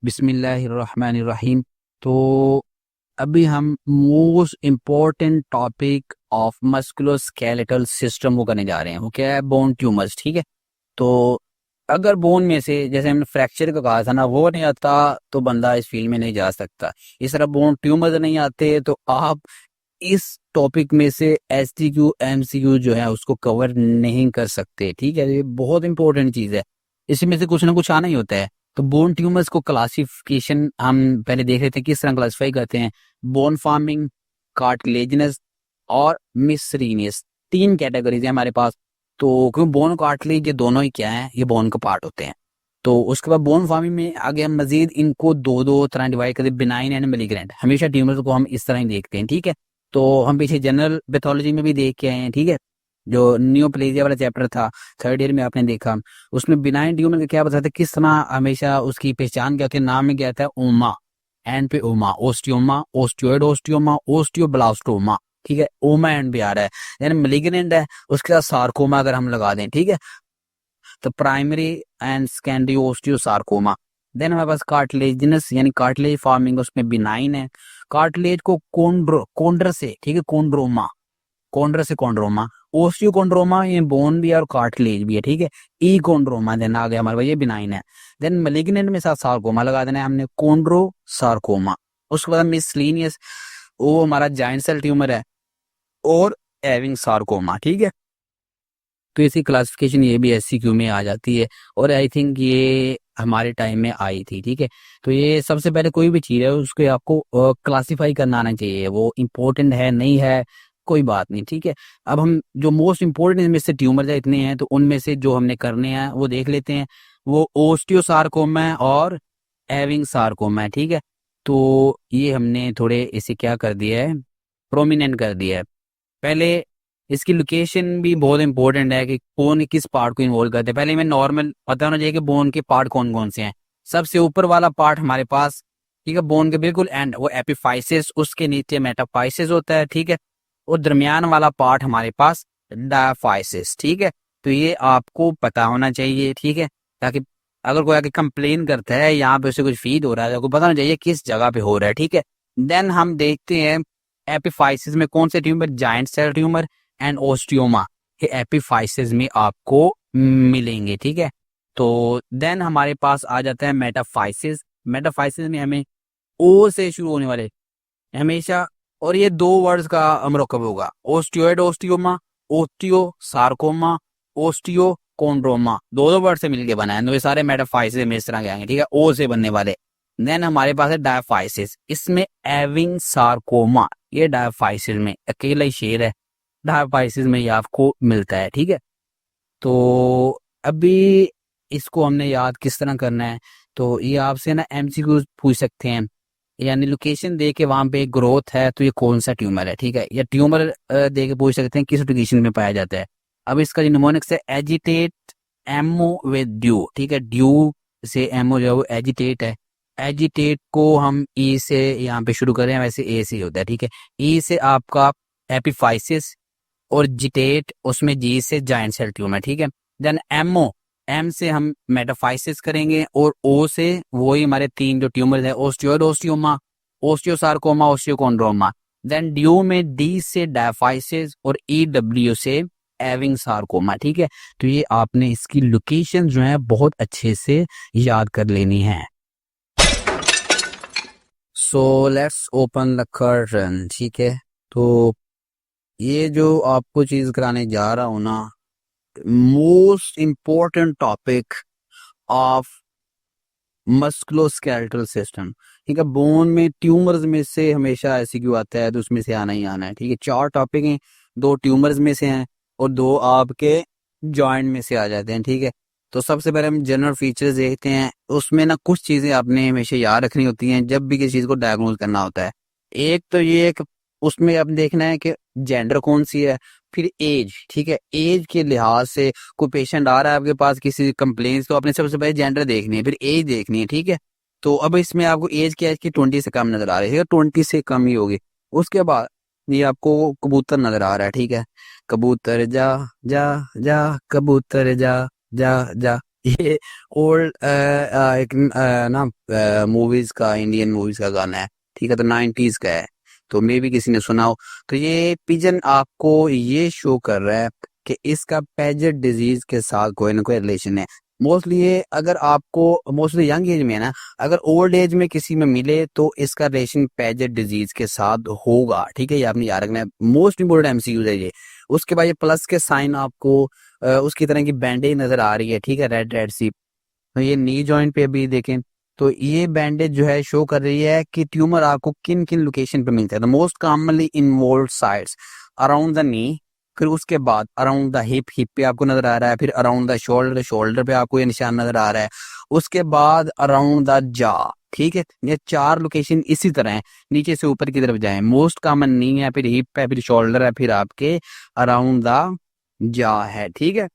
बिस्मिल्लाहिर्रहमानिर्रहीम। तो अभी हम most important topic of musculoskeletal system को करने जा रहे हैं। वो क्या है? Bone tumours. ठीक है। तो अगर बोन में से, जैसे हमने फ्रैक्चर का कहा था ना, वो नहीं आता तो बंदा इस फील्ड में नहीं जा सकता। इस तरह बोन ट्यूमर्स नहीं आते तो आप इस टॉपिक में से एसटीक्यू एमसीक्यू जो है उसको कवर नहीं कर सकते। ठीक है, ये बहुत इंपॉर्टेंट चीज है। इसमें से कुछ ना कुछ आना ही होता है। तो बोन ट्यूमर्स को क्लासिफिकेशन हम पहले देख रहे थे, किस तरह क्लासिफाई करते हैं। बोन फार्मिंग, कार्टिलेजिनस और मिसरीनियस, तीन कैटेगरीज है हमारे पास। तो क्यों बोन कार्टिलेज, ये दोनों ही क्या है? ये बोन का पार्ट होते हैं। तो उसके बाद बोन फार्मिंग में आगे हम मजीद इनको दो दो तरह डिवाइड करते हैं, बिनाइन एंड मेलिग्नेंट। हमेशा ट्यूमर्स को हम इस तरह ही देखते हैं। ठीक है। तो हम पीछे जनरल पैथोलॉजी में भी देख के आए हैं। ठीक है, जो नियोप्लेजिया वाला चैप्टर था थर्ड ईयर में आपने देखा, उसमें बिनाइन ट्यूमर का क्या बताते हैं, किस तरह हमेशा उसकी पहचान क्या होती है। नाम में क्या आता है? ओमा, एंड पे ओमा, ओस्टियोमा, ओस्टियोइड ओस्टियोमा, ओस्टियोब्लास्टोमा। ठीक है, ओमा एंड पे आ रहा है। यानी मेलिग्नेंट है, उसके साथ सार्कोमा अगर हम लगा दें। ठीक है, तो प्राइमरी एंड सेकेंडरी ओस्टियोसार्कोमा। देन हमारे पास कार्टिलेजिनस यानी कार्टिलेज फॉर्मिंग, उसमें बिनाइन है। कार्टिलेज को कोंड्र से, ठीक है, कोंड्रोमा, कोंड्र से कोंड्रोमा। ओस्टियोकोंड्रोमा ये बोन भी है और कार्टिलेज भी है। ठीक है, ई कोंड्रोमा देन आ गया हमारे पास, ये बिनाइन है। देन मेलिग्नेंट में साथ सार्कोमा लगा देना है हमने, कोंड्रो सार्कोमा। उसके बाद मिसलीनियस, वो हमारा जाइंट सेल ट्यूमर है, और एविंग सार्कोमा। ठीक है, तो इसकी क्लासिफिकेशन ये भी एससीक्यू में आ जाती है, और आई थिंक ये हमारे टाइम में आई थी। ठीक है, तो ये सबसे पहले कोई भी चीज है उसको आपको क्लासिफाई करना आना चाहिए। वो इम्पोर्टेंट है नहीं है कोई बात नहीं। ठीक है, अब हम जो मोस्ट इम्पोर्टेंट इनमें से ट्यूमर इतने हैं, तो उनमें से जो हमने करने हैं वो देख लेते हैं। वो ओस्टियोसार्कोमा है और एविंग सार्कोमा है। ठीक है, तो ये हमने थोड़े इसे क्या कर दिया है, प्रोमिनेंट कर दिया है। पहले इसकी लोकेशन भी बहुत इंपॉर्टेंट है कि कौन किस पार्ट को इन्वॉल्व करते हैं। पहले हमें नॉर्मल पता होना चाहिए कि बोन के पार्ट कौन कौन से हैं। सबसे ऊपर वाला पार्ट हमारे पास, ठीक है, बोन के बिल्कुल एंड, वो एपिफाइसिस, उसके नीचे मेटाफाइसिस होता है। ठीक है, और दरमियान वाला पार्ट हमारे पास डायाफाइसिस। ठीक है, तो ये आपको पता होना चाहिए। ठीक है, ताकि अगर कोई आके कंप्लेन करता है यहाँ पे उसे कुछ फीड हो रहा है, तो आपको पता होना चाहिए किस जगह पे हो रहा है। ठीक है, देन हम देखते हैं एपिफाइसिस में कौन से tumour, giant cell tumour and osteoma, ये एपिफाइसिस में आपको मिलेंगे। ठीक है, तो देन हमारे पास आ जाता है मेटाफाइसिस। मेटाफाइसिस में हमें ओ से शुरू होने वाले हमेशा, और ये दो वर्ड्स का अमरकब होगा, ओस्टियोइड ओस्टियोमा, ओस्टियो सार्कोमा, ओस्टियो कोंड्रोमा, दो दो वर्ड से मिलके बना है। तो ये सारे मेटाफाइसिस में इस तरह के आएंगे। ठीक है, ओ से बनने वाले। देन हमारे पास है डायफाइसिस, इसमें एविंग सार्कोमा, ये डायफाइसिस में अकेला ही शेर है, डायफाइसिस में ये आपको मिलता है। ठीक है, तो अभी इसको हमने याद किस तरह करना है, तो ये आपसे ना एमसीक्यू पूछ सकते हैं, यानी लोकेशन दे के वहां पे ग्रोथ है तो ये कौन सा ट्यूमर है। ठीक है, या ट्यूमर दे के पूछ सकते हैं किस लोकेशन में पाया जाता है। अब इसका जो निमोनिक्स है एजिटेट एमओ विद ड्यू। ठीक है, ड्यू से एमओ जो है वो एजिटेट है। एजिटेट को हम ई से यहाँ पे शुरू करें, वैसे ए से होता है। ठीक है, ई से आपका एपिफाइसिस, और जिटेट उसमें जी से जाइंट सेल ट्यूमर। ठीक है, देन एमओ, एम से हम मेटाफाइसिस करेंगे, और ओ से वही हमारे तीन जो ट्यूमर है, ओस्टियोइड ओस्टियोमा, ओस्टियोसार्कोमा, ओस्टियोकोंड्रोमा। देन ड्यू में डी से डायफाइसिस, और ई डब्ल्यू से एविंग सार्कोमा। ठीक है, तो ये आपने इसकी लोकेशन जो है बहुत अच्छे से याद कर लेनी है। So let's open the curtain. ठीक है, तो ये जो आपको चीज कराने जा रहा हूं ना, most important topic of musculoskeletal system. ठीक है, बोन में ट्यूमर्स में से हमेशा ऐसी क्यों आता है, तो उसमें से आना ही आना है। ठीक है, चार टॉपिक हैं, दो ट्यूमर्स में से हैं और दो आपके जॉइंट में से आ जाते हैं। ठीक है, तो सबसे पहले हम जनरल फीचर्स देखते हैं। उसमें ना कुछ चीजें आपने हमेशा याद रखनी होती हैं जब भी किसी चीज को डायग्नोज करना होता है। एक तो ये एक, उसमें अब देखना है कि जेंडर कौन सी है, फिर एज। ठीक है, एज के लिहाज से कोई पेशेंट आ रहा है आपके पास किसी कंप्लेन, तो आपने सबसे पहले जेंडर देखनी है, फिर एज देखनी है। ठीक है, तो अब इसमें आपको एज क्या है कि 20 से कम नजर आ रही है, 20 से कम ही होगी। उसके बाद ये आपको कबूतर नजर आ रहा है। ठीक है, कबूतर जा जा जा, कबूतर जा जा जा, ये ओल्ड एक ना मूवीज का, इंडियन मूवीज का गाना है, ठीक है, तो 90s का है, तो मे भी किसी ने सुना हो। तो ये पिजन आपको ये शो कर रहा है कि इसका पेजेट डिजीज के साथ कोई ना कोई रिलेशन है। मोस्टली ये अगर आपको मोस्टली यंग एज में है ना, अगर ओल्ड एज में किसी में मिले तो इसका रिलेशन पेजेट डिजीज के साथ होगा, ठीक है, ये आपने याद रखना है, मोस्ट इंपोर्टेंट एमसीक्यू है ये। उसके बाद ये प्लस के साइन आपको उसकी तरह की बैंडेज नजर आ रही है, ठीक है, रेड रेड सी। तो ये नी जॉइंट पे भी देखें तो ये बैंडेज जो है शो कर रही है कि ट्यूमर आपको किन किन लोकेशन पे मिलता है। तो most commonly involve sites around the knee, फिर उसके बाद अराउंड द हिप, हिप पे आपको नजर आ रहा है, फिर अराउंड द शोल्डर, शोल्डर पे आपको ये निशान नजर आ रहा है, उसके बाद अराउंड द जा, ठीक है। ये 4 लोकेशन इसी तरह है, नीचे से ऊपर की तरफ जाए, मोस्ट कॉमन नी है, फिर हिप है, फिर शोल्डर है, फिर आपके अराउंड द जा है, ठीक है।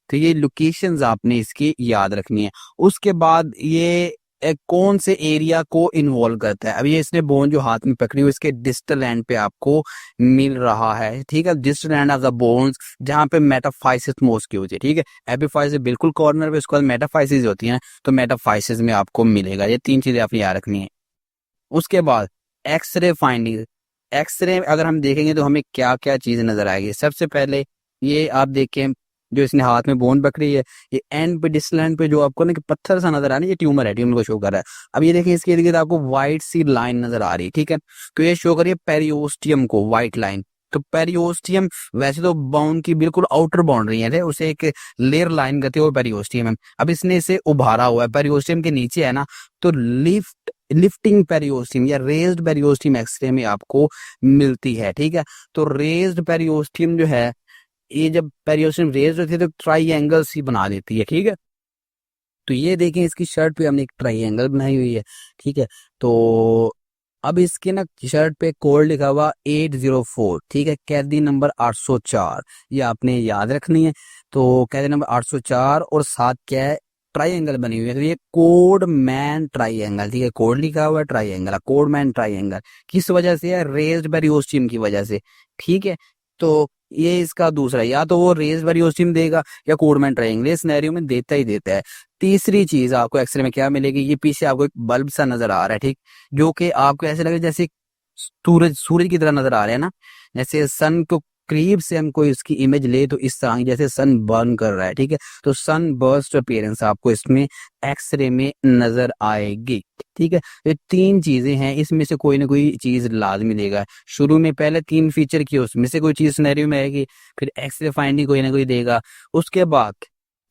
तो ये लोकेशंस आपने इसकी याद रखनी है। उसके बाद ये कौन से एरिया को इन्वॉल्व करता है। अब ये इसने बोन जो हाथ में पकड़ी हुई इसके डिस्टल एंड पे आपको मिल रहा है, ठीक है, distal end of the bones जहां पे मेटाफाइसिस मोस्ट की होती है, ठीक है। एपिफाइसिस बिल्कुल कॉर्नर पे, उसके बाद मेटाफाइसिस होती हैं, तो मेटाफाइसिस में आपको मिलेगा। ये 3 चीजें आपने याद रखनी है। उसके बाद एक्सरे फाइंडिंग, एक्सरे अगर हम देखेंगे तो हमें क्या क्या चीज नजर आएगी। सबसे पहले ये आप देखें, जो इसने हाथ में बोन पकड़ी है, ये एंड पे, डिस्टल एंड पे जो आपको ना कि पत्थर सा नजर आ रहा है, ये ट्यूमर है, ट्यूमर को शो कर रहा है। अब ये देखें इसके इर्द गिर्द आपको व्हाइट सी लाइन नजर आ रही है, ठीक है, तो ये शो करिए पेरियोस्टियम को, व्हाइट लाइन। तो पेरियोस्टियम वैसे तो बाउंड की बिल्कुल आउटर बाउंड्री है, उसे एक लेयर लाइन कहते हैं, वो पेरियोस्टियम है। अब इसने इसे उभारा हुआ है, पेरियोस्टियम के नीचे है ना, तो लिफ्टिंग पेरियोस्टियम या रेज्ड पेरियोस्टियम एक्सरे में आपको मिलती है, ठीक है। तो रेज्ड पेरियोस्टियम जो है, ये जब पेरियोस्टियम रेज्ड होती है तो ट्राइएंगल सी बना देती है, ठीक है। तो ये देखें इसकी शर्ट पे हमने एक ट्राइएंगल बनाई हुई है, ठीक है। तो अब इसके ना शर्ट पे कोड लिखा हुआ 804, ठीक है, कैदी नंबर 804, ये आपने याद रखनी है। तो कैदी नंबर 804 और साथ क्या है, ट्राइएंगल बनी हुई है, तो ये कोड मैन ट्राइएंगल, ठीक है, कोड लिखा हुआ है, ट्राइएंगल, कोड मैन ट्राइएंगल किस वजह से है, रेज्ड पेरियोस्टियम की वजह से, ठीक है। तो ये इसका दूसरा, या तो वो रेज्ड पेरियोस्टियम देगा या कोडमैन ट्रायंगल, इस सिनेरियो में देता ही देता है। तीसरी चीज आपको एक्सरे में क्या मिलेगी, ये पीछे आपको एक बल्ब सा नजर आ रहा है, ठीक, जो कि आपको ऐसे लगे जैसे सूरज, सूरज की तरह नजर आ रहे हैं ना, जैसे सन को करीब से हम कोई उसकी इमेज ले तो इस तरह जैसे सन बर्न कर रहा है, ठीक है। तो सन बर्स्ट अपीयरेंस आपको इसमें एक्सरे में नजर आएगी, ठीक है। ये 3 चीजें हैं, इसमें से कोई ना कोई चीज लाजमी देगा। शुरू में पहले 3 फीचर की, उसमें से कोई चीज सिनेरियो में आएगी, फिर एक्सरे फाइंडिंग कोई ना कोई देगा। उसके बाद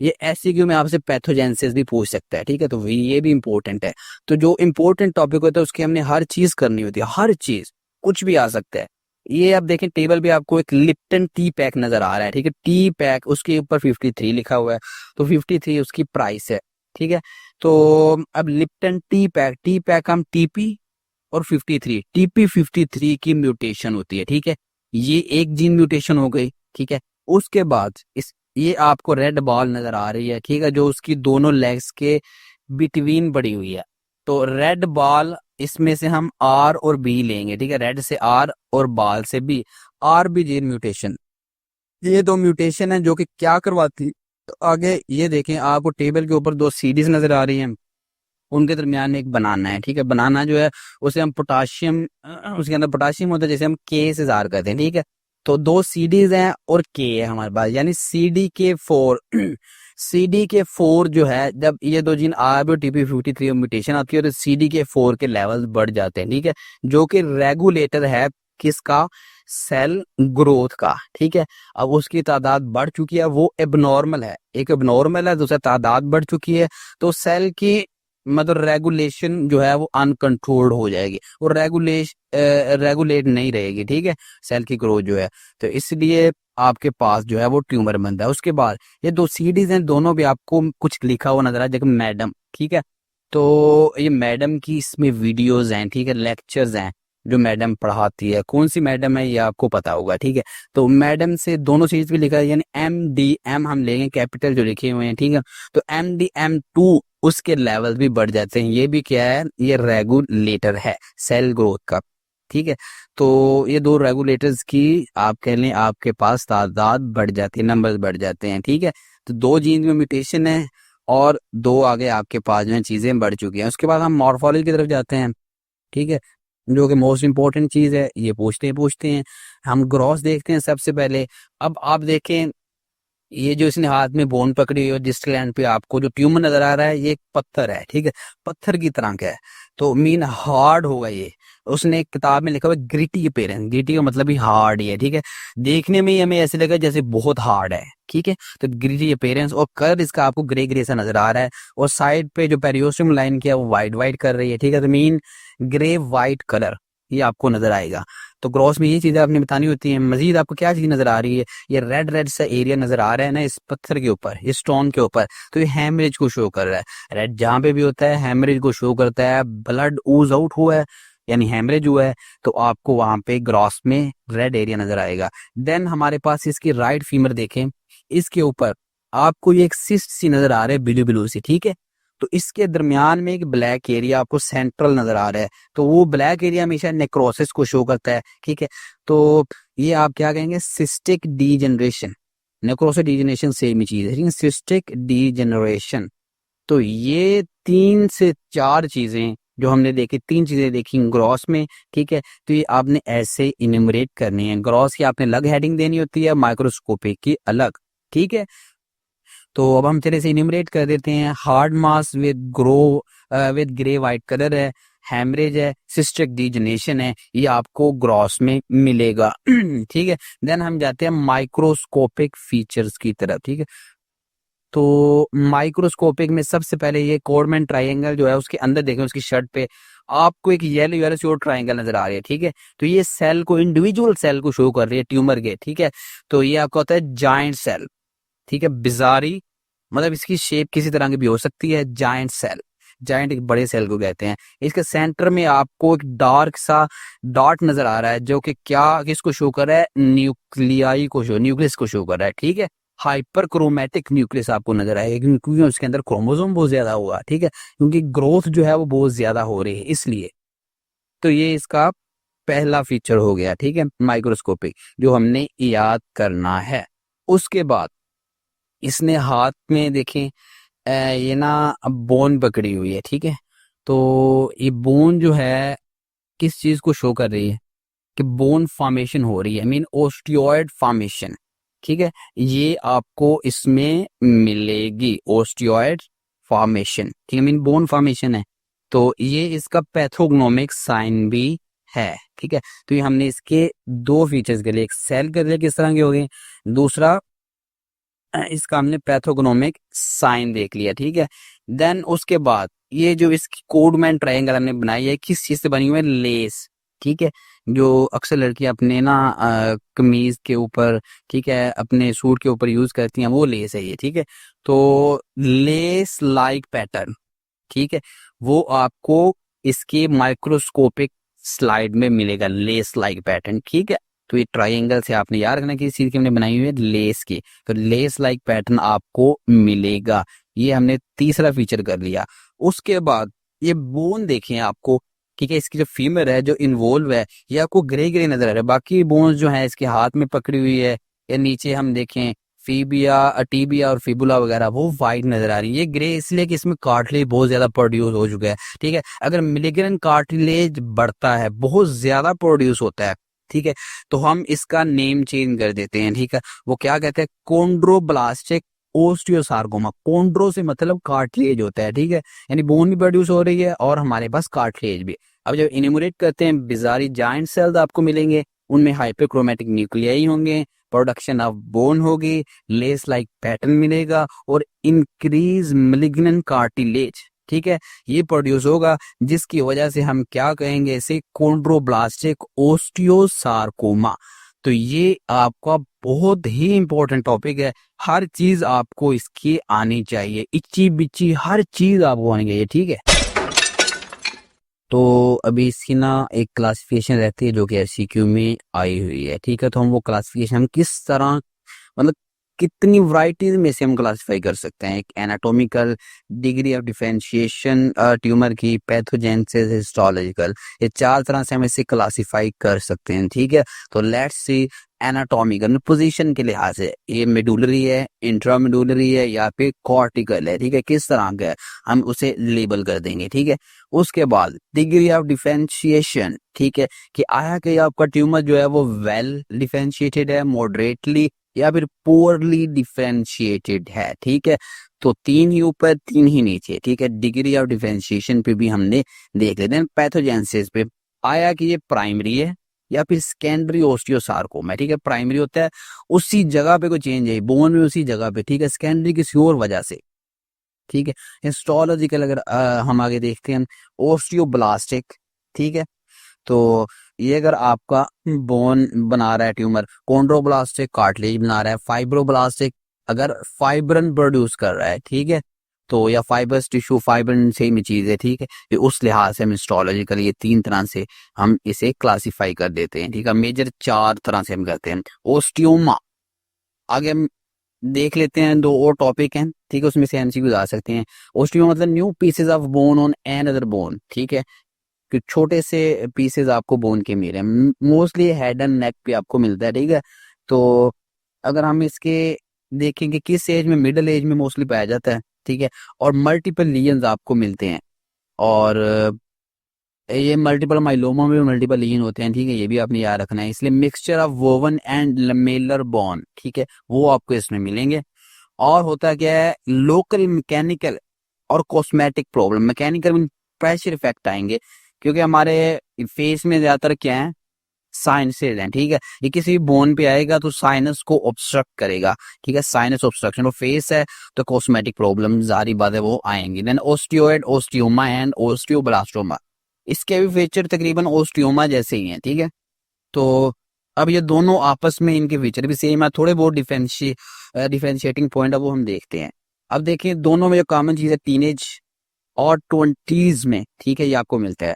ये एससीक्यू में आपसे पैथोजेनेसिस भी पूछ सकता है, ठीक है, तो ये भी इंपॉर्टेंट है। तो जो इंपॉर्टेंट टॉपिक होता है उसकी हमने हर चीज करनी होती है, हर चीज, कुछ भी आ सकता है। ये आप देखें टेबल पे आपको एक लिप्टन टी पैक नजर आ रहा है, ठीक है, टी पैक, उसके ऊपर 53 लिखा हुआ है, तो 53 उसकी प्राइस है, ठीक है। तो अब लिप्टन टी पैक हम टीपी और 53, टीपी 53 की म्यूटेशन होती है, ठीक है, ये एक जीन म्यूटेशन हो गई, ठीक है। उसके बाद इस ये आपको रेड बॉल नजर आ रही है, ठीक है, जो उसकी दोनों लेग्स के बिटवीन पड़ी हुई है। तो रेड बॉल, इसमें से हम आर और बी लेंगे, ठीक है, रेड से आर और बॉल से B, R B gene mutation, ये 2 म्यूटेशन है जो कि क्या करवाती। तो आगे ये देखें, आपको टेबल के ऊपर 2 सीडीज नजर आ रही हैं, उनके दरमियान एक बनाना है, ठीक है, बनाना जो है उसे हम पोटाशियम, उसके अंदर पोटाशियम होता है, जैसे हम के से जार करते हैं, ठीक है। तो 2 सीडीज हैं और के है हमारे पास, यानी सीडी के 4 सीडी के 4 जो है, जब ये 2 जीन आर और टीपी 53 म्यूटेशन आती है तो सीडी के 4 के लेवल्स बढ़ जाते हैं, ठीक है, जो कि रेगुलेटर है किसका, सेल ग्रोथ का, ठीक है। अब उसकी तादाद बढ़ चुकी है, वो एबनॉर्मल है, एक एबनॉर्मल है, दूसरा तादाद बढ़ चुकी है, तो सेल की मतलब रेगुलेशन जो है वो अनकंट्रोल्ड हो जाएगी, और रेगुलेट नहीं रहेगी, ठीक है, सेल की ग्रोथ जो है। तो इसलिए आपके पास जो है वो ट्यूमर बनता है। उसके बाद ये 2 सीडीज हैं, दोनों भी आपको कुछ लिखा हुआ नजर आ जाएगा मैडम, ठीक है। तो ये मैडम की इसमें वीडियोज हैं, ठीक है, लेक्चर्स हैं जो मैडम पढ़ाती है, कौन सी मैडम है ये आपको पता होगा, ठीक है। तो मैडम से दोनों सीरीज भी लिखा है, यानी MDM हम लेंगे, कैपिटल जो लिखे हुए हैं, ठीक है। तो MDM2 उसके लेवल भी बढ़ जाते हैं, ये भी क्या है, ये रेगुलेटर है सेल ग्रोथ का, ठीक है। तो ये 2 रेगुलेटर्स की आप कह लें आपके पास तादाद बढ़ जाती है, नंबर बढ़ जाते हैं, ठीक है। तो 2 जीन में म्यूटेशन है और दो आगे आपके पास जो है चीजें बढ़ चुकी हैं। उसके बाद हम मॉर्फोलॉजी की तरफ जाते हैं, ठीक है, जो कि मोस्ट इंपॉर्टेंट चीज है। ये पूछते हैं हम ग्रॉस देखते हैं सबसे पहले। अब आप देखें, ये जो इसने हाथ में बोन पकड़ी हुई है डिस्टल एंड पे, आपको जो ट्यूमर नजर आ रहा है ये एक पत्थर है, ठीक है, पत्थर की तरह का है, तो मीन हार्ड होगा ये। उसने एक किताब में लिखा हुआ है ग्रिटी अपीयरेंस, ग्रिटी का मतलब ही हार्ड ही है, ठीक है, देखने में ही हमें ऐसे लगा जैसे बहुत हार्ड है, ठीक है। तो ग्रिटी अपीयरेंस, और कलर इसका आपको ग्रे ग्रे सा नजर आ रहा है, और साइड पे जो पेरियोस्टियम लाइन की है वो वाइट वाइट कर रही है, ठीक है, तो मीन ग्रे वाइट कलर ये आपको नजर आएगा। तो ग्रॉस में ये चीजें आपने बतानी होती है। मजीद आपको क्या चीज नजर आ रही है, ये रेड रेड सा एरिया नजर आ रहा है ना इस पत्थर के ऊपर, इस स्टोन के ऊपर, तो ये हैमरेज को शो कर रहा है। रेड जहां पे भी होता है हैमरेज को शो करता है, ब्लड ऊज आउट हुआ है यानी हैमरेज हुआ है, तो आपको वहां पे ग्रॉस में रेड एरिया नजर आएगा। देन हमारे पास इसकी राइट फीमर देखें, इसके ऊपर आपको ये एक सिस्ट सी नजर आ रहा है, ब्लू ब्लू सी, ठीक है, तो इसके दरमियान में एक ब्लैक एरिया आपको सेंट्रल नजर आ रहा है, तो वो ब्लैक एरिया हमेशा नेक्रोसिस को शो करता है, ठीक है। तो ये आप क्या कहेंगे, cystic degeneration, necrosis degeneration same ही चीज है, ठीक है, सिस्टिक डीजनरेशन। तो ये 3 से 4 चीजें जो हमने देखी, 3 चीजें देखी ग्रॉस में, ठीक है, तो ये आपने ऐसे इन्यूमरेट करनी है। ग्रॉस की आपने अलग हेडिंग देनी होती है, माइक्रोस्कोपिक की अलग, ठीक है। तो अब हम चले से इन्यूमरेट कर देते हैं। Hard mass with grey white colour है, हैमरेज है, सिस्टिक डीजनरेशन है, ये आपको ग्रॉस में मिलेगा। ठीक है, देन हम जाते हैं माइक्रोस्कोपिक फीचर्स की तरफ, ठीक है। तो माइक्रोस्कोपिक में सबसे पहले ये कोडमैन ट्राइंगल जो है उसके अंदर देखें, उसकी शर्ट पे आपको एक येलो येलो सी ट्राइंगल नजर आ रही है, ठीक है, तो ये सेल को, इंडिविजुअल सेल को शो कर रही है ट्यूमर के, ठीक है। तो ये आपका होता है जाइंट सेल, ठीक है, बिजारी, मतलब इसकी शेप किसी तरह की भी हो सकती है, जाइंट सेल, जाइंट एक बड़े सेल को कहते हैं। इसके सेंटर में आपको एक डार्क सा डॉट नजर आ रहा है जो कि क्या किसको शो कर रहा है, न्यूक्लियाई को शो, न्यूक्लियस को शो कर रहा है, ठीक है। हाइपर क्रोमेटिक न्यूक्लियस आपको नजर आएगा क्योंकि उसके अंदर क्रोमोसोम बहुत ज्यादा होगा, ठीक है, क्योंकि ग्रोथ जो है वो बहुत ज्यादा हो रही है इसलिए। तो ये इसका पहला फीचर हो गया, ठीक है, माइक्रोस्कोपिक, जो हमने याद करना है। उसके बाद इसने हाथ में देखें, ये ना अब बोन पकड़ी हुई है, ठीक है, तो ये बोन जो है किस चीज को शो कर रही है, कि बोन फॉर्मेशन हो रही है, मीन ओस्टियोइड फॉर्मेशन, ठीक है, ये आपको इसमें मिलेगी, ओस्टियोइड फॉर्मेशन, ठीक है, मीन बोन फॉर्मेशन है। तो ये इसका पैथोग्नोमिक साइन भी है, ठीक है। तो ये हमने इसके 2 फीचर्स के लिए, एक सेल के लिए किस तरह के हो गए, दूसरा इसका हमने पैथोग्नोमिक साइन देख लिया, ठीक है। देन उसके बाद ये जो इसकी कोडमैन ट्रायंगल हमने बनाई है किस चीज से बनी हुई है, लेस, ठीक है, जो अक्सर लड़कियां अपने ना कमीज के ऊपर, ठीक है, अपने सूट के ऊपर यूज करती हैं, वो लेस है ये, ठीक है। तो लेस लाइक पैटर्न, ठीक है, वो आपको इसके माइक्रोस्कोपिक स्लाइड में मिलेगा, लेस लाइक पैटर्न, ठीक है। तो ये ट्राइंगल से आपने याद रखना कि इस चीज की हमने बनाई हुई है लेस की, तो लेस लाइक पैटर्न आपको मिलेगा। ये हमने तीसरा फीचर कर लिया। उसके बाद ये बोन देखें आपको, ठीक है, इसकी जो फीमर है जो इन्वॉल्व है ये आपको ग्रे ग्रे नजर आ रहा है, बाकी बोन्स जो है इसके हाथ में पकड़ी हुई है या नीचे हम देखें फीबिया, टीबिया और फिबुला वगैरह वो वाइट नजर आ रही है। ये ग्रे इसलिए कि इसमें कार्टिलेज बहुत ज्यादा प्रोड्यूस हो चुका है, ठीक है। अगर मिलिग्रेन कार्टिलेज बढ़ता है, बहुत ज्यादा प्रोड्यूस होता है, ठीक है, तो हम इसका नेम चेंज कर देते हैं, ठीक है। वो क्या कहते हैं, कोंड्रोब्लास्टिक ओस्टियोसार्कोमा। कोंड्रो से मतलब कार्टिलेज होता है, ठीक है, यानी बोन भी प्रोड्यूस हो रही है और हमारे पास कार्टिलेज भी। अब जब इन्यूमरेट करते हैं, बिजारी जाइंट सेल्स आपको मिलेंगे, उनमें हाइपरक्रोमेटिक न्यूक्लियाई होंगे, प्रोडक्शन ऑफ बोन होगी, लेस लाइक पैटर्न मिलेगा और इंक्रीज मिलिग्नेंट कार्टिलेज, ठीक है, ये प्रोड्यूस होगा, जिसकी वजह से हम क्या कहेंगे, इसे कोंड्रोब्लास्टिक ओस्टियोसार्कोमा। तो ये आपका बहुत ही इंपॉर्टेंट टॉपिक है, हर चीज आपको इसकी आनी चाहिए, इच्ची बिच्ची हर चीज आपको आनी चाहिए, ठीक है। तो अभी इसकी ना एक क्लासिफिकेशन रहती है जो कि एमसीक्यू में आई हुई है, ठीक है, तो हम वो क्लासिफिकेशन हम किस तरह, मतलब कितनी वराइटीज में से हम क्लासिफाई कर सकते हैं, एक anatomical, degree of differentiation tumour की, पैथोजेनेसिस, हिस्टोलॉजिकल, ये 4 तरह से हम इसे क्लासिफाई कर सकते हैं, ठीक है। तो लेट्स सी एनाटॉमिकल पोजीशन के लिहाज से ये मेडुलरी है, इंट्रामेडुलरी है या फिर कॉर्टिकल है, ठीक है, किस तरह का है हम उसे लेबल कर देंगे, ठीक है। उसके बाद डिग्री ऑफ डिफरेंशिएशन, ठीक है, कि आया कि आपका ट्यूमर जो है वो वेल डिफरेंशिएटेड है, मॉडरेटली या फिर पुअरली डिफरेंशिएटेड है, ठीक है। तो 3 ही ऊपर 3 ही नीचे, ठीक है। डिग्री ऑफ डिफरेंशिएशन पे भी हमने देख लेते हैं। पैथोजेनेसिस पे आया कि ये प्राइमरी है या फिर सेकेंडरी ओस्टियोसार्कोमा है, ठीक है। प्राइमरी होता है उसी जगह पे कोई चेंज है बोन में, उसी जगह पे, ठीक है। सेकेंडरी किसी और वजह से, ठीक है। हिस्टोलॉजिकल अगर हम आगे देखते हैं, ओस्टियोब्लास्टिक, ठीक है। तो ये अगर आपका बोन बना रहा है ट्यूमर, कॉन्ड्रोब्लास्टिक कार्टिलेज बना रहा है, फाइब्रोब्लास्टिक अगर फाइब्रन प्रोड्यूस कर रहा है, ठीक है। तो या फाइबर्स टिश्यू, फाइब्रन सेम चीज है, ठीक है। ये उस लिहाज से हम हिस्टोलॉजिकल ये 3 तरह से हम इसे क्लासिफाई कर देते हैं, ठीक है। मेजर 4 तरह से हम करते हैं। ओस्टियोमा आगे हम देख लेते हैं, 2 और टॉपिक हैं, ठीक है, उसमें से एमसीक्यू आ सकते हैं। ओस्टियोमा मतलब new pieces of bone on an other bone, ठीक है, कि छोटे से पीसेस आपको बोन के मिल रहे हैं, मोस्टली हेड एंड नेक पे आपको मिलता है, ठीक है। तो अगर हम इसके देखेंगे किस एज में, मिडिल एज में मोस्टली पाया जाता है, ठीक है। और मल्टीपल लीजन्स आपको मिलते हैं, और ये मल्टीपल माइलोमा में मल्टीपल लीजन होते हैं, ठीक है, ये भी आपने याद रखना है। इसलिए mixture of woven and lamellar bone, ठीक है, वो आपको इसमें मिलेंगे। और होता क्या है, लोकल मैकेनिकल और कॉस्मेटिक प्रॉब्लम, मैकेनिकल में प्रेशर इफेक्ट आएंगे, क्योंकि हमारे फेस में ज्यादातर क्या है, साइनसेज हैं, ठीक है। ये किसी भी बोन पे आएगा तो साइनस को ऑब्स्ट्रक्ट करेगा, ठीक है, साइनस ऑब्स्ट्रक्शन। और फेस है तो कॉस्मेटिक प्रॉब्लम जारी बात है वो आएंगी। देन ओस्टियोइड, ओस्टियोमा एंड ओस्टियोब्लास्टोमा, इसके भी फीचर तकरीबन ओस्टियोमा जैसे ही हैं, ठीक है। तो अब ये दोनों आपस में इनके फीचर भी सेम है, थोड़े बहुत डिफरेंशिएटिंग पॉइंट है वो हम देखते हैं। अब देखिए दोनों में जो कॉमन चीज है, टीनेज और 20s में, ठीक है, ये आपको मिलता है।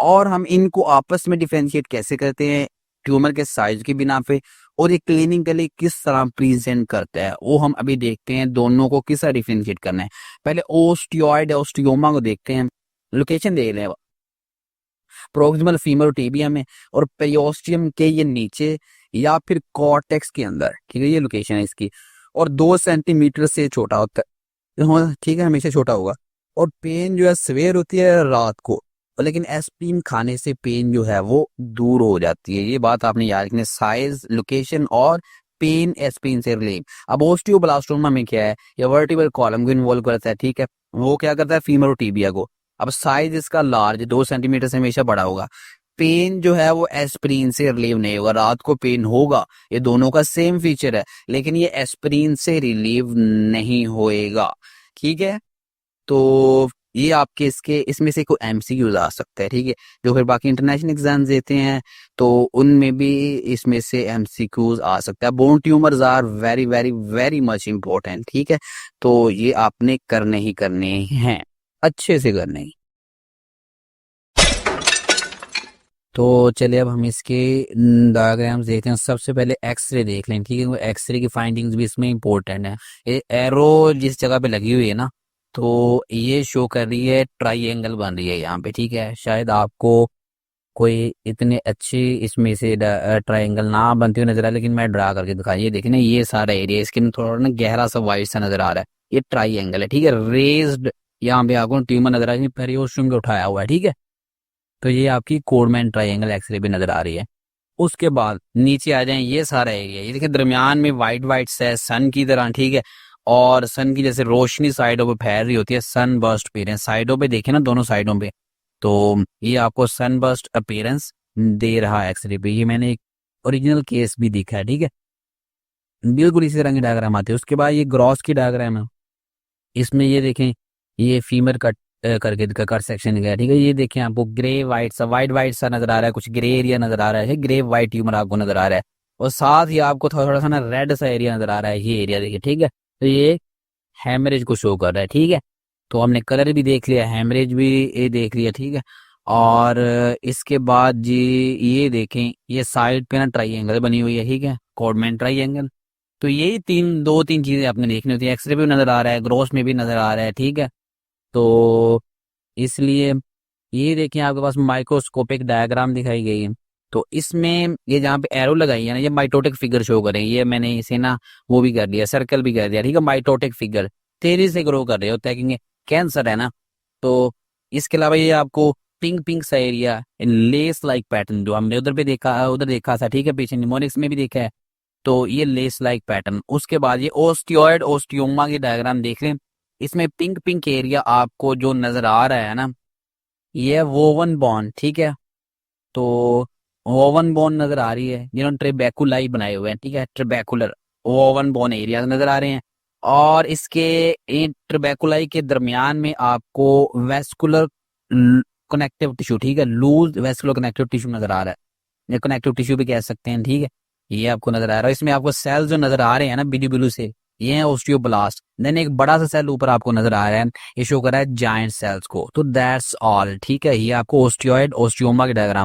और हम इनको आपस में डिफरेंशिएट कैसे करते हैं, ट्यूमर के साइज की बिना पे, और ये क्लिनिकली किस तरह प्रेजेंट करता है वो हम अभी देखते हैं। दोनों को किस तरह डिफरेंशिएट करना है, पहले ओस्टियोइड ओस्टियोमा को देखते हैं। लोकेशन देख लें, प्रोक्सिमल फीमर टीबिया में और पेरियोस्टियम के ये नीचे या फिर कॉर्टेक्स के अंदर, ठीक है, ये लोकेशन है इसकी। और 2 सेंटीमीटर से छोटा होता है, ठीक है, हमेशा छोटा होगा। और पेन जो है सवेर होती है रात को, लेकिन एस्पिरिन खाने से पेन जो है वो दूर हो जाती है। ये बात आपने याद रखनी है, साइज, लोकेशन और पेन एस्पिरिन से रिलीव। अब ओस्टियोब्लास्टोमा में क्या है, ये वर्टिब्रल कॉलम को इन्वॉल्व करता है, ठीक है, वो क्या करता है, फीमर टीबिया को। अब साइज इसका लार्ज, 2 सेंटीमीटर से हमेशा बड़ा होगा। पेन जो है वो एस्पिरिन से रिलीव नहीं होगा, रात को पेन होगा, ये दोनों का सेम फीचर है, लेकिन ये एस्पिरिन से रिलीव नहीं होएगा, ठीक है। तो ये आपके इसके इसमें से कोई एमसीक्यूज आ सकता है, ठीक है, जो फिर बाकी इंटरनेशनल एग्जाम देते हैं तो उनमें भी इसमें से एमसीक्यूज आ सकता है। Bone tumours are very very very much important, ठीक है, तो ये आपने करने ही करने हैं, अच्छे से करने ही। तो चलिए अब हम इसके डायग्राम्स देखते हैं। सबसे पहले एक्सरे देख लें, ठीक है, एक्सरे की फाइंडिंग्स भी इसमें इंपॉर्टेंट है। ये एरो जिस जगह पे लगी हुई है ना, तो ये शो कर रही है ट्राइंगल बन रही है यहाँ पे, ठीक है। शायद आपको कोई इतने अच्छे इसमें से ट्राइंगल ना बनती हुई नजर आ, लेकिन मैं ड्रा करके दिखा, ये देखिए ना, ये सारा एरिया इसके अंदर थोड़ा ना गहरा सा वाइट सा नजर आ रहा है, ये ट्राइंगल है, ठीक है। रेज्ड यहाँ पे आपको ट्यूमर नजर आ रही है, पेरियोस्टियम को उठाया हुआ है, ठीक है। तो ये आपकी कोडमैन ट्राइंगल एक्सरे पे नजर आ रही है। उसके बाद नीचे आ जाए, ये सारा एरिया, ये देखिए दरमियान में वाइट वाइट है सन की तरह, ठीक है। और सन की जैसे रोशनी साइडों पे फैल रही होती है, सन बर्स्ट अपीयरेंस साइडों पे देखे ना, दोनों साइडों पे, तो ये आपको सन बर्स्ट अपीयरेंस दे रहा है एक्सरे पे। ये मैंने एक ओरिजिनल केस भी देखा है, ठीक है, बिल्कुल इसी तरह की डायग्राम आती है। उसके बाद ये ग्रॉस की डायग्राम है, इसमें ये देखें, ये फीमर कट करके कट सेक्शन गया, ठीक है। ये देखें आपको ग्रे वाइट वाइट सा नजर आ रहा है, कुछ ग्रे एरिया नजर आ रहा है, ग्रे वाइट ट्यूमर आपको नजर आ रहा है। और साथ ही आपको थोड़ा थोड़ा सा ना रेड सा एरिया नजर आ रहा है, ये एरिया देखिए, ठीक है। तो ये हेमरेज को शो कर रहा है, ठीक है। तो हमने कलर भी देख लिया, हेमरेज भी ये देख लिया, ठीक है। और इसके बाद जी ये देखें, ये साइड पे ना ट्राइंगल बनी हुई है, ठीक है, कॉडमैन ट्राइंगल। तो यही 2-3 चीजें आपने देखनी होती है। एक्सरे भी नजर आ रहा है, ग्रोस में भी नजर आ रहा है, ठीक है। तो इसलिए ये देखें आपके पास माइक्रोस्कोपिक डायग्राम दिखाई गई है। तो इसमें ये जहाँ पे एरो लगाई है ना, ये माइटोटिक फिगर शो करें, ये मैंने इसे ना वो भी कर दिया, सर्कल भी कर दिया, ठीक है। माइटोटिक फिगर तेजी से ग्रो कर रहे होता है क्योंकि कैंसर है ना। तो इसके अलावा ये आपको पिंक पिंक सा एरिया, लेस लाइक पैटर्न जो हमने उधर देखा था, ठीक है, पीछे निमोनिक्स में भी देखा है। तो ये लेस लाइक पैटर्न, उसके बाद ये ओस्टियोइड ओस्टियोमा की डायग्राम देख लें। इसमें पिंक पिंक एरिया आपको जो नजर आ रहा है ना, ये वोवन बॉन्ड, ठीक है। तो वोवन बॉन्ड नजर आ रही है, जिन्होंने ट्रेबेकुलाई बनाए हुए हैं, ठीक है, ट्रेबेकुलर वोवन बॉन्ड एरिया नजर आ रहे हैं। और इसके ट्रेबेकुलाई के दरमियान में आपको वेस्कुलर कनेक्टिव टिश्यू, ठीक है, लूज वेस्कुलर कनेक्टिव टिश्यू नजर आ रहा है, या कनेक्टिव टिश्यू भी कह सकते हैं, ठीक है। ये आपको नजर आ रहा है, इसमें आपको सेल जो नजर आ रहे हैं ना बिलू बिलू से, ये है ओस्टियोब्लास्ट। देन एक बड़ा सा सेल ऊपर आपको नजर आ रहा है, ये शो कर रहा है जायंट सेल्स को। तो दैट्स ऑल, ठीक है। ये आपको ओस्टियोइड ओस्टियोमा की डायग्राम